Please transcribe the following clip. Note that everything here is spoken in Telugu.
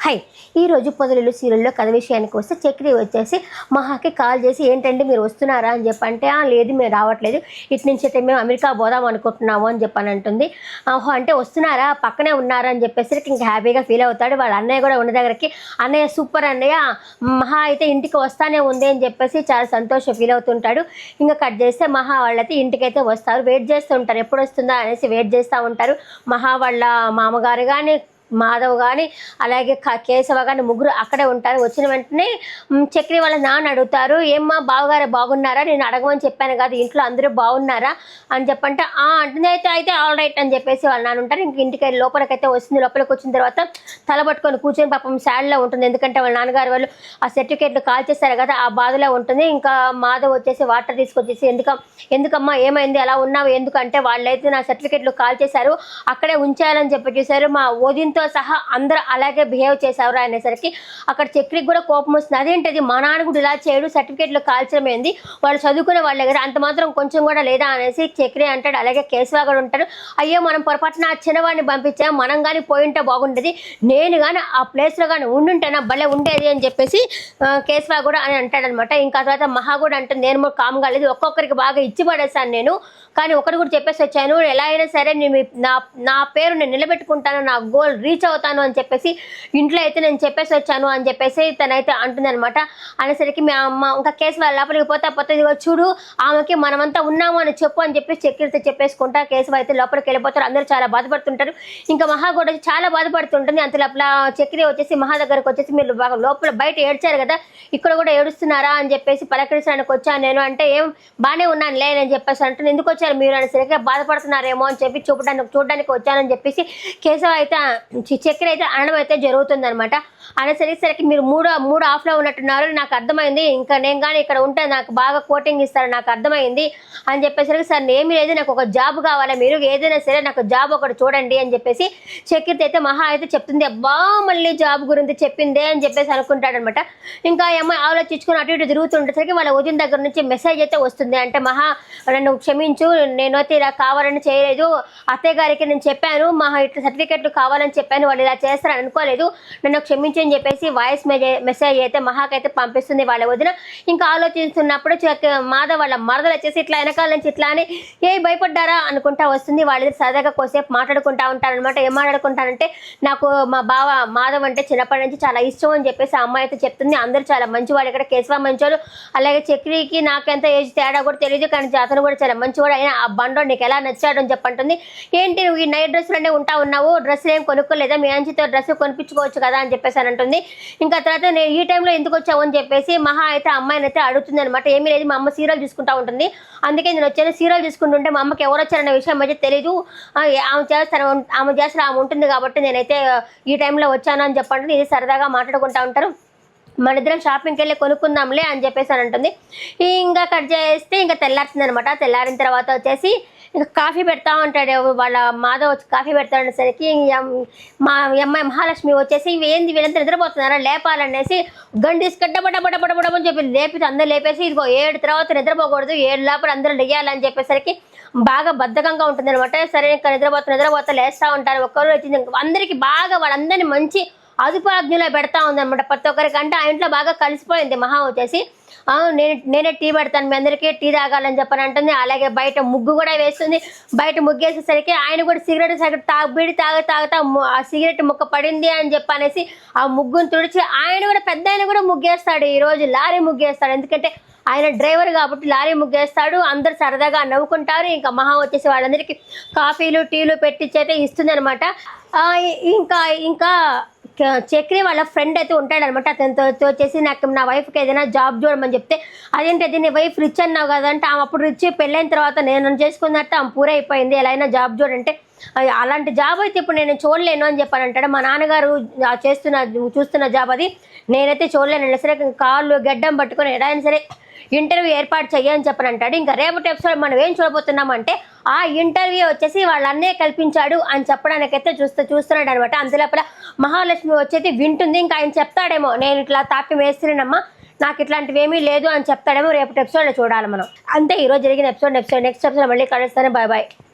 హాయ్ ఈరోజు పొదలు సీరియల్లో కథ విషయానికి వస్తే చక్రి వచ్చేసి మహాకి కాల్ చేసి ఏంటంటే మీరు వస్తున్నారా అని చెప్పంటే లేదు మేము రావట్లేదు ఇటు నుంచి అయితే మేము అమెరికా పోదాం అనుకుంటున్నాము అని చెప్పని అంటుంది. ఓహో అంటే వస్తున్నారా పక్కనే ఉన్నారా అని చెప్పేసరికి ఇంకా హ్యాపీగా ఫీల్ అవుతాడు. వాళ్ళ అన్నయ్య కూడా ఉన్న దగ్గరికి అన్నయ్య సూపర్ అన్నయ్య మహా అయితే ఇంటికి వస్తానే ఉంది అని చెప్పేసి చాలా సంతోషం ఫీల్ అవుతుంటాడు. ఇంకా కట్ చేస్తే మహా వాళ్ళైతే ఇంటికైతే వస్తారు. వెయిట్ చేస్తూ ఉంటారు ఎప్పుడు వస్తుందా అనేసి వెయిట్ చేస్తూ ఉంటారు. మహా వాళ్ళ మామగారు కానీ మాధవ్ కానీ అలాగే కేశవ కానీ ముగ్గురు అక్కడే ఉంటారు. వచ్చిన వెంటనే చక్రి వాళ్ళ నాన్న అడుగుతారు ఏమ్మా బావగారు బాగున్నారా నేను అడగమని చెప్పాను కదా ఇంట్లో అందరూ బాగున్నారా అని చెప్పంటే అంటుంది అయితే ఆల్ రైట్ అని చెప్పేసి వాళ్ళ నాన్న ఉంటారు. ఇంక ఇంటికి లోపలికైతే వస్తుంది. లోపలికి వచ్చిన తర్వాత తల పట్టుకొని కూర్చొని పాపం సాడ్లో ఉంటుంది. ఎందుకంటే వాళ్ళ నాన్నగారు వాళ్ళు ఆ సర్టిఫికేట్లు కాల్ చేస్తారు కదా ఆ బాధలో ఉంటుంది. ఇంకా మాధవ్ వచ్చేసి వాటర్ తీసుకొచ్చేసి ఎందుకమ్మా ఏమైంది అలా ఉన్నావు ఎందుకంటే వాళ్ళైతే నా సర్టిఫికేట్లు కాల్ చేశారు అక్కడే ఉంచాలని చెప్పి చూశారు మా ఓదింతో సహా అందరూ అలాగే బిహేవ్ చేశారు అనేసరికి అక్కడ చక్రికి కూడా కోపం వస్తుంది. అదేంటది మా నాన్న కూడా ఇలా చేయడు సర్టిఫికేట్లు కాల్చడం ఏంది వాళ్ళు చదువుకునే వాళ్ళే కదా అంత మాత్రం కొంచెం కూడా లేదా అనేసి చక్రి అంటాడు. అలాగే కేశవ కూడా ఉంటారు. అయ్యో మనం పొరపాటున ఆ చిన్నవాడిని పంపించాం మనం కానీ పోయింటే బాగుండేది నేను కానీ ఆ ప్లేస్లో కానీ ఉండుంటేనా భలే ఉండేది అని చెప్పేసి కేశవ కూడా అని అంటాడనమాట. ఇంకా తర్వాత మహా కూడా అంటుంది నేను కామ్ కాలేదు ఒక్కొక్కరికి బాగా ఇచ్చి పడేసాను నేను కానీ ఒకటి కూడా చెప్పేసి వచ్చాను ఎలా అయినా సరే నేను నా పేరు నేను నిలబెట్టుకుంటాను నా గోల్ రీచ్ అవుతాను అని చెప్పేసి ఇంట్లో అయితే నేను చెప్పేసి వచ్చాను అని చెప్పేసి తనైతే అంటుంది అనమాట. అనేసరికి మీ అమ్మ ఇంకా కేసు వాళ్ళ లోపలికి పోతే చూడు ఆమెకి మనమంతా ఉన్నాము అని చెప్పు అని చెప్పేసి చక్రితో చెప్పేసుకుంటా కేసు అయితే లోపలికి వెళ్ళిపోతారు. అందరూ చాలా బాధపడుతుంటారు. ఇంకా మహా కూడా చాలా బాధపడుతుంటుంది. అంత లోపల చక్రి వచ్చేసి మహా దగ్గరకు వచ్చేసి మీరు లోపల బయట ఏడ్చారు కదా ఇక్కడ కూడా ఏడుస్తున్నారా అని చెప్పేసి పలకరించడానికి వచ్చాను నేను అంటే ఏం బాగానే ఉన్నాను లేని చెప్పేసి అంటే ఎందుకు వచ్చారు మీరు అనేసరికి బాధపడుతున్నారేమో అని చెప్పి చూడడానికి వచ్చానని చెప్పేసి కేశవ అయితే చక్కెర అయితే అనడం అయితే జరుగుతుందనమాట. అనేసరికి మీరు మూడు ఆఫ్లో ఉన్నట్టున్నారు నాకు అర్థమైంది ఇంకా నేను కానీ ఇక్కడ ఉంటే నాకు బాగా కోటింగ్ ఇస్తారు నాకు అర్థమైంది అని చెప్పేసరికి సార్ ఏమీ లేదు నాకు ఒక జాబ్ కావాలి మీరు ఏదైనా సరే నాకు జాబ్ ఒకటి చూడండి అని చెప్పేసి చక్కెర అయితే మహా అయితే చెప్తుంది. అబ్బా మళ్ళీ జాబ్ గురించి చెప్పిందే అని చెప్పేసి అనుకుంటాడనమాట. ఇంకా అమ్మాయి ఆలోచించుకుని అటు ఇటు తిరుగుతుండేసరికి వాళ్ళ ఉదయం దగ్గర నుంచి మెసేజ్ అయితే వస్తుంది. అంటే మహా నన్ను క్షమించు నేనైతే ఇలా కావాలని చేయలేదు అత్తయ్య గారికి నేను చెప్పాను మహా ఇట్లా సర్టిఫికెట్లు కావాలని చెప్పాను వాళ్ళు ఇలా చేస్తారని అనుకోలేదు నన్ను క్షమించు అని చెప్పేసి వాయిస్ మెసేజ్ అయితే మహాకైతే పంపిస్తుంది వాళ్ళ వదిన. ఇంకా ఆలోచిస్తున్నప్పుడు మాధవ్ వాళ్ళ మరదలు వచ్చేసి ఇట్లా వెనకాల నుంచి ఇట్లా అని భయపడ్డారా అనుకుంటా వస్తుంది. వాళ్ళ సరదాగా కోసేపు మాట్లాడుకుంటా ఉంటారనమాట. ఏం మాట్లాడుకుంటారంటే నాకు మా బావ మాధవ్ అంటే చిన్నప్పటి నుంచి చాలా ఇష్టం అని చెప్పేసి ఆ అమ్మాయి అయితే చెప్తుంది. అందరూ చాలా మంచివాడు ఇక్కడ కేశవ మంచోడు అలాగే చక్రికి నాకెంత ఏజ్ తేడా కూడా తెలియదు కానీ అతను కూడా చాలా మంచివాడు అయినా ఆ బండో నీకు ఎలా నచ్చాడు అని చెప్పంటుంది. ఏంటి నువ్వు ఈ నైట్ డ్రెస్సులోనే ఉన్నావు డ్రెస్సులు ఏం కొనుక్కోలేదా మీ అంచితో డ్రెస్ కొనిపించుకోవచ్చు కదా అని చెప్పేసి అని అంటుంది. ఇంకా తర్వాత నేను ఈ టైంలో ఎందుకు వచ్చావు అని చెప్పేసి మహా అయితే అమ్మాయిని అయితే అడుగుతుంది అనమాట. ఏమీ లేదు మా అమ్మ సీరియల్ చూసుకుంటా ఉంటుంది అందుకే నేను వచ్చాను సీరియల్ చూసుకుంటుంటే మా అమ్మకి ఎవరు వచ్చారనే విషయం అయితే తెలీదు ఆమె చేస్తారు ఆమె ఉంటుంది కాబట్టి నేనైతే ఈ టైంలో వచ్చాను అని చెప్పండి. ఇది సరదాగా మాట్లాడుకుంటా ఉంటారు. మన ఇద్దరం షాపింగ్కి వెళ్ళి కొనుక్కుందాంలే అని చెప్పేసి అని అంటుంది. ఇంకా కట్ చేస్తే ఇంకా తెల్లారుతుంది అనమాట. తెల్లారిన తర్వాత వచ్చేసి ఇంకా కాఫీ పెడతా ఉంటాడు వాళ్ళ మాధవ్ వచ్చి కాఫీ పెడతాడనేసరికి మా అమ్మాయి మహాలక్ష్మి వచ్చేసి ఏంది వీళ్ళంతా నిద్రపోతున్నారా లేపాలనేసి గండి తీసుకుంటే చెప్పి లేపితే అందరూ లేపేసి ఇదిగో 7 తర్వాత నిద్రపోకూడదు 7 లోపల అందరూ లెయ్యాలని చెప్పేసరికి బాగా బద్ధకంగా ఉంటుంది అనమాట. సరే ఇంకా నిద్రపోతా లేస్తూ ఉంటారు. ఒక్కరు వచ్చి అందరికీ బాగా వాళ్ళందరినీ మంచి అదుపాజ్ఞలో పెడతా ఉందన్నమాట. ప్రతి ఒక్కరికి అంటే ఆ ఇంట్లో బాగా కలిసిపోయింది. మహా వచ్చేసి నేనే టీ పెడతాను మీ అందరికీ టీ తాగాలని చెప్పని అంటుంది. అలాగే బయట ముగ్గు కూడా వేస్తుంది. బయట ముగ్గేసేసరికి ఆయన కూడా సిగరెట్ బీడి తాగుతా ఆ సిగరెట్ ముక్క పడింది అని చెప్పనేసి ఆ ముగ్గును తుడిచి ఆయన కూడా పెద్ద ఆయన కూడా ముగ్గేస్తాడు. ఈరోజు లారీ ముగ్గేస్తాడు ఎందుకంటే ఆయన డ్రైవర్ కాబట్టి లారీ ముగ్గేస్తాడు. అందరు సరదాగా నవ్వుకుంటారు. ఇంకా మహా వచ్చేసి వాళ్ళందరికీ కాఫీలు టీలు పెట్టించైతే ఇస్తుంది అనమాట. ఇంకా చక్రి వాళ్ళ ఫ్రెండ్ అయితే ఉంటాడనమాట. అతనితో వచ్చేసి నాకు నా వైఫ్కి ఏదైనా జాబ్ చూడమని చెప్తే అదేంటి నీ వైఫ్ రిచ్ అన్నావు కదంటే ఆమె అప్పుడు రిచ్ పెళ్ళైన తర్వాత నేను చేసుకున్నట్టు ఆమె పూర అయిపోయింది ఎలా అయినా జాబ్ చూడంటే అలాంటి జాబ్ అయితే ఇప్పుడు నేను చూడలేను అని చెప్పని అంటాడు. మా నాన్నగారు చూస్తున్న జాబ్ అది నేనైతే చూడలేను సరే కాళ్ళు గడ్డం పట్టుకొని ఎలా అయినా సరే ఇంటర్వ్యూ ఏర్పాటు చెయ్యని చెప్పని అంటాడు. ఇంకా రేపటి ఎపిసోడ్ మనం ఏం చూడబోతున్నామంటే ఆ ఇంటర్వ్యూ వచ్చేసి వాళ్ళ అన్నే కల్పించాడు అని చెప్పడానికైతే చూస్తున్నాడు అనమాట. అంతలోపల మహాలక్ష్మి వచ్చేది వింటుంది. ఇంకా ఆయన చెప్తాడేమో నేను ఇట్లా తాపి వేస్తున్నానమ్మా నాకు ఇట్లాంటివి ఏమీ లేదు అని చెప్తాడేమో రేపటి ఎపిసోడ్లో చూడాలి మనం. అంతే ఈరోజు జరిగిన ఎపిసోడ్ నెక్స్ట్ ఎపిసోడ్ మళ్ళీ కలుస్తాను. Bye bye.